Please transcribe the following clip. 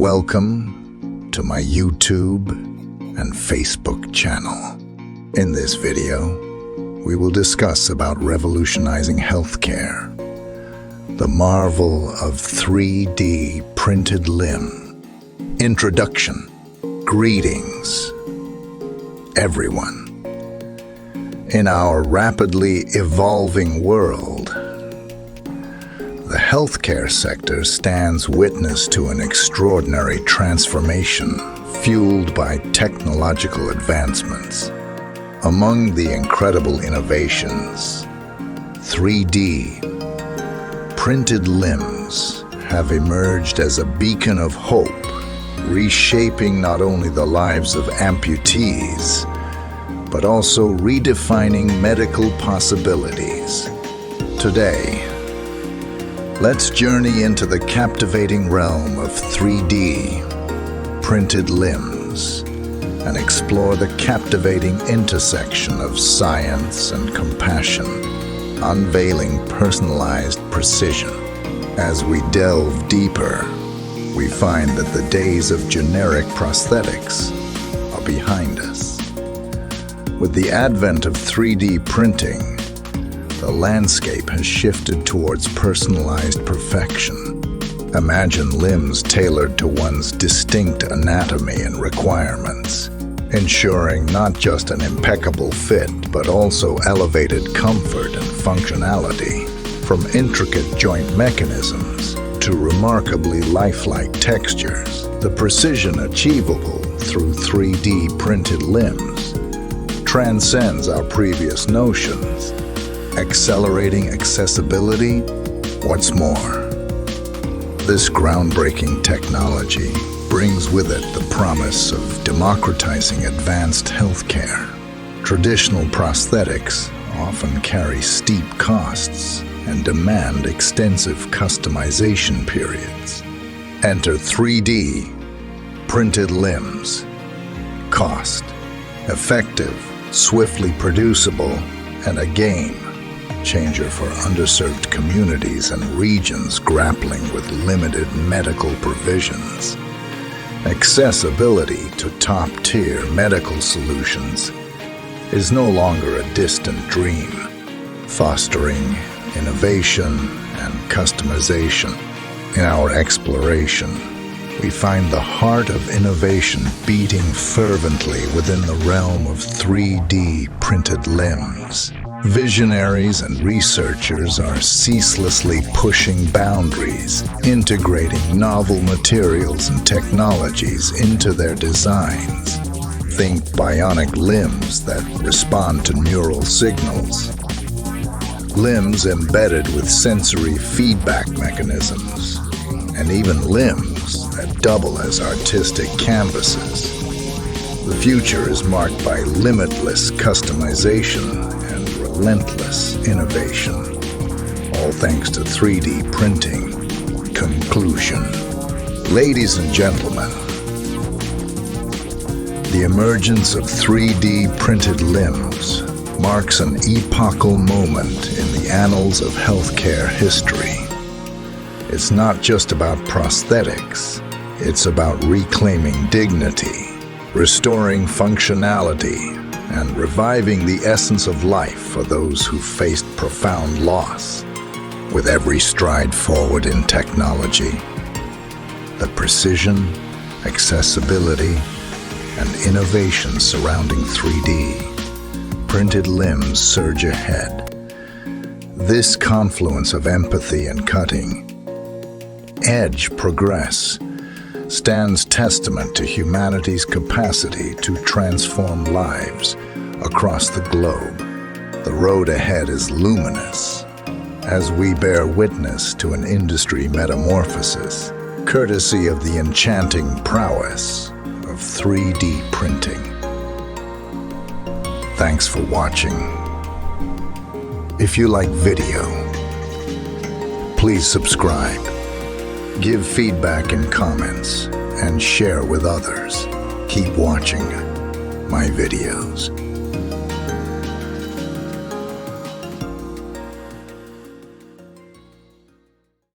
Welcome to my YouTube and Facebook channel. In this video, we will discuss about revolutionizing healthcare, the marvel of 3D printed limb. Introduction. Greetings, everyone. In our rapidly evolving world, the healthcare sector stands witness to an extraordinary transformation fueled by technological advancements. Among the incredible innovations, 3D printed limbs have emerged as a beacon of hope, reshaping not only the lives of amputees, but also redefining medical possibilities. Today, let's journey into the captivating realm of 3D printed limbs and explore the captivating intersection of science and compassion, unveiling personalized precision. As we delve deeper, we find that the days of generic prosthetics are behind us. With the advent of 3D printing, the landscape has shifted towards personalized perfection. Imagine limbs tailored to one's distinct anatomy and requirements, ensuring not just an impeccable fit, but also elevated comfort and functionality. From intricate joint mechanisms to remarkably lifelike textures, the precision achievable through 3D printed limbs transcends our previous notions, accelerating accessibility. What's more, this groundbreaking technology brings with it the promise of democratizing advanced healthcare. Traditional prosthetics often carry steep costs and demand extensive customization periods. Enter 3D printed limbs. Cost, effective, swiftly producible, and a game changer for underserved communities and regions grappling with limited medical provisions. Accessibility to top-tier medical solutions is no longer a distant dream, fostering innovation and customization. In our exploration, we find the heart of innovation beating fervently within the realm of 3D printed limbs. Visionaries and researchers are ceaselessly pushing boundaries, integrating novel materials and technologies into their designs. Think bionic limbs that respond to neural signals, limbs embedded with sensory feedback mechanisms, and even limbs that double as artistic canvases. The future is marked by limitless customization and relentless innovation, all thanks to 3D printing. Conclusion. Ladies and gentlemen, the emergence of 3D printed limbs marks an epochal moment in the annals of healthcare history. It's not just about prosthetics, it's about reclaiming dignity, restoring functionality, and reviving the essence of life for those who faced profound loss. With every stride forward in technology, the precision, accessibility, and innovation surrounding 3D printed limbs surge ahead. This confluence of empathy and cutting-edge progress stands testament to humanity's capacity to transform lives across the globe. The road ahead is luminous as we bear witness to an industry metamorphosis, courtesy of the enchanting prowess of 3D printing. Thanks for watching. If you like video, please subscribe, give feedback in comments, and share with others. Keep watching my videos.